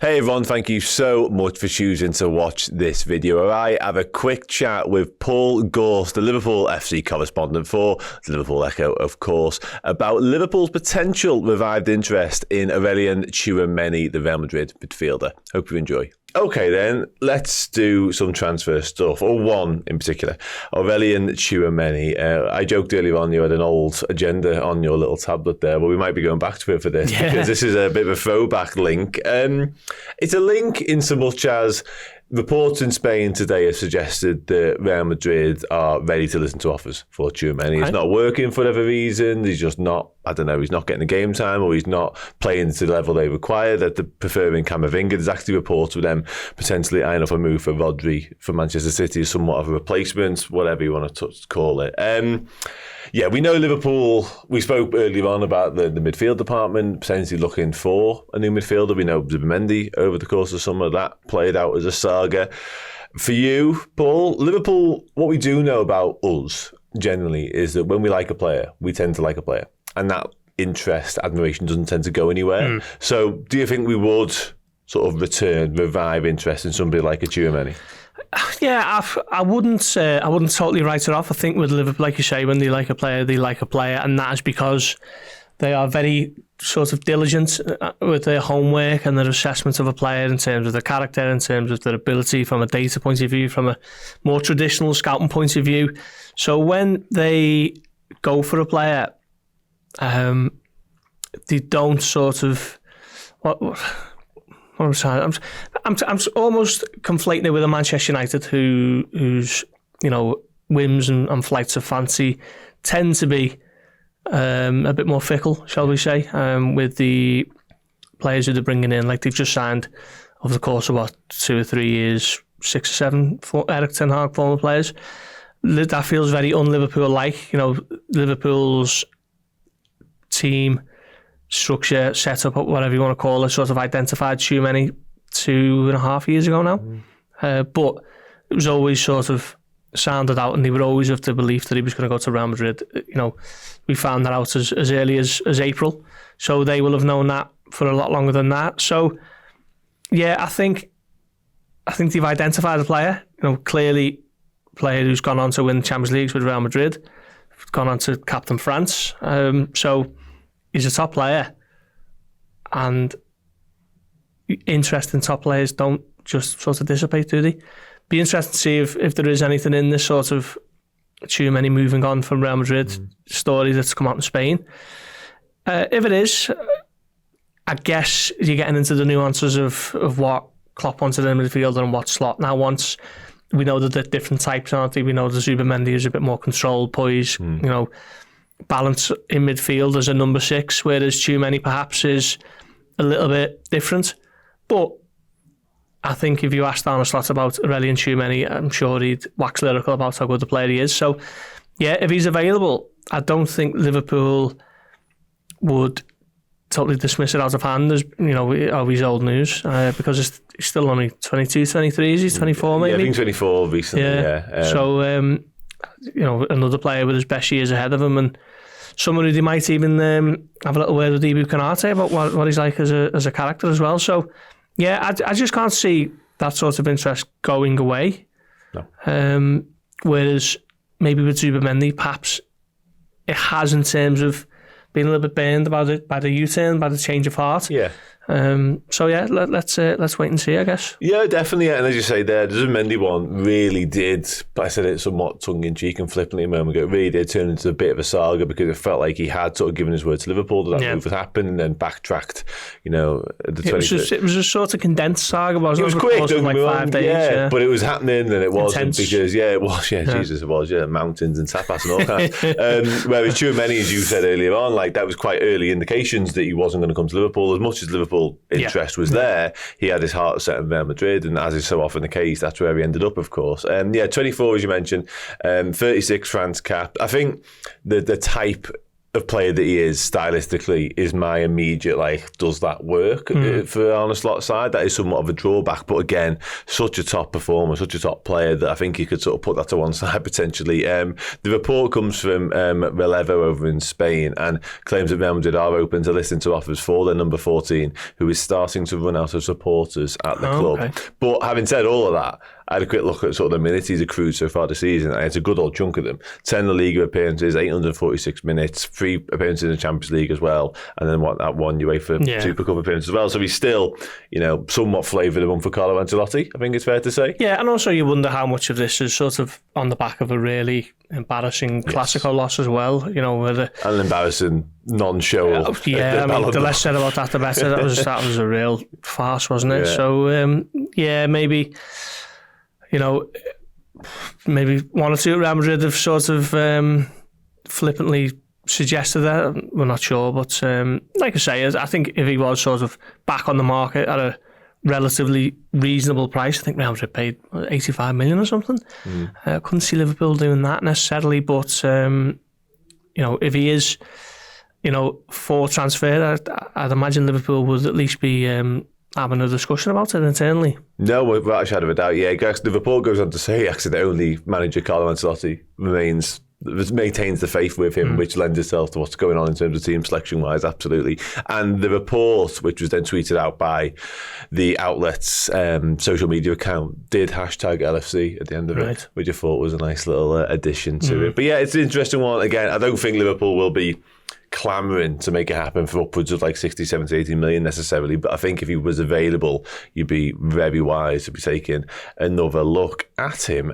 Hey everyone, thank you so much for choosing to watch this video. I have a quick chat with Paul Gorst, the Liverpool FC correspondent for the Liverpool Echo, of course, about Liverpool's potential revived interest in Aurélien Tchouaméni, the Real Madrid midfielder. Hope you enjoy. Okay then, let's do some transfer stuff, or one in particular. Aurélien Tchouaméni. I joked earlier on you had an old agenda on your little tablet there, but we might be going back to it for this because this is a bit of a throwback link. It's a link in so much as reports in Spain today have suggested that Real Madrid are ready to listen to offers for Tchouaméni. He's not working for whatever reason. He's just not, I don't know, he's not getting the game time or he's not playing to the level they require, that they're preferring Camavinga. There's actually reports of them potentially eyeing off a move for Rodri from Manchester City as somewhat of a replacement, whatever you want to call it. Yeah, we know Liverpool, we spoke earlier on about the midfield department potentially looking for a new midfielder. We know Zubimendi over the course of summer, that played out as a saga. For you, Paul, Liverpool, what we do know about us generally is that when we like a player, we tend to like a player. And that interest, admiration doesn't tend to go anywhere. So do you think we would sort of revive interest in somebody like a Tchouaméni? Yeah, I wouldn't totally write it off. I think with Liverpool, like you say, when they like a player, and that is because they are very sort of diligent with their homework and their assessment of a player in terms of their character, in terms of their ability from a data point of view, from a more traditional scouting point of view. So when they go for a player, they don't sort of I'm almost conflating it with a Manchester United whose whims and flights of fancy tend to be a bit more fickle, shall we say, with the players who they're bringing in. Like they've just signed over the course of 2 or 3 years, 6 or 7 Erik ten Hag former players. That feels very un-Liverpool-like. Liverpool's team structure, set up, whatever you want to call it, sort of identified Tchouaméni 2.5 years ago now. But it was always sort of sounded out and they were always of the belief that he was going to go to Real Madrid. We found that out as early as April. So they will have known that for a lot longer than that. So, yeah, I think they've identified a player. Clearly a player who's gone on to win Champions Leagues with Real Madrid, gone on to captain France. So he's a top player, and interest in top players don't just sort of dissipate, do they? Be interested to see if there is anything in this sort of Tchouaméni moving on from Real Madrid story that's come out in Spain. If it is, I guess you're getting into the nuances of what Klopp wanted in the midfielder and what Slot now wants. We know that they're different types, aren't they? We know that Zubimendi is a bit more controlled, poised, balance in midfield as a number 6, whereas Tchouaméni perhaps is a little bit different. But I think if you asked Arne Slot about Aurélien Tchouaméni, I'm sure he'd wax lyrical about how good the player he is. So, yeah, if he's available, I don't think Liverpool would totally dismiss it out of hand as, he's old news, because he's still only 22, 23, is he? 24 maybe? Yeah, I think 24 recently, yeah. So, another player with his best years ahead of him, and someone who they might even have a little word with Ibu Konate about what he's like as a character as well. So, yeah, I just can't see that sort of interest going away. No. Whereas maybe with Zubimendi, perhaps it has in terms of being a little bit burned about it, by the U-turn, by the change of heart. Yeah. So yeah, let's wait and see, I guess. Yeah, definitely. And as you say there, the Zubimendi one really did, I said it somewhat tongue-in-cheek and flippantly a moment ago, it really did turn into a bit of a saga because it felt like he had sort of given his word to Liverpool that move would happen and then backtracked, it was a sort of condensed saga. It was quick, don't get me wrong, 5 days, but it was happening and it wasn't intense. Because, it was, Jesus, it was, mountains and tapas and all kinds. Whereas Tchouaméni, as you said earlier on, like that was quite early indications that he wasn't going to come to Liverpool. As much as Liverpool interest was there, he had his heart set on Real Madrid, and as is so often the case, that's where he ended up, of course. 24, as you mentioned, 36 France cap. I think the type of player that he is stylistically is my immediate, like, does that work for on a slot side? That is somewhat of a drawback, but again, such a top performer, such a top player that I think you could sort of put that to one side potentially. The report comes from Relevo over in Spain and claims that Real Madrid are open to listening to offers for their number 14, who is starting to run out of supporters at the club. Okay. But having said all of that, I had a quick look at sort of the minutes he's accrued so far this season, and it's a good old chunk of them. 10 La Liga appearances, 846 minutes, 3 appearances in the Champions League as well, and then that one UEFA Super Cup appearance as well. So he's still, somewhat flavoured one for Carlo Ancelotti, I think it's fair to say. Yeah, and also you wonder how much of this is sort of on the back of a really embarrassing Clasico loss as well. And an embarrassing non-show. The less said about that, the better. That was a real farce, wasn't it? Yeah. So, maybe... maybe one or two at Real Madrid have sort of flippantly suggested that. We're not sure, but like I say, I think if he was sort of back on the market at a relatively reasonable price, I think Real Madrid paid 85 million or something. Couldn't see Liverpool doing that necessarily, but if he is, for transfer, I'd imagine Liverpool would at least be having a discussion about it internally. No, without a shadow of a doubt, yeah. The report goes on to say actually the only manager, Carlo Ancelotti, maintains the faith with him, which lends itself to what's going on in terms of team selection-wise, absolutely. And the report, which was then tweeted out by the outlet's social media account, did hashtag LFC at the end of it, which I thought was a nice little addition to it. But yeah, it's an interesting one. Again, I don't think Liverpool will be clamouring to make it happen for upwards of like 60, 70, 80 million necessarily, but I think if he was available, you'd be very wise to be taking another look at him.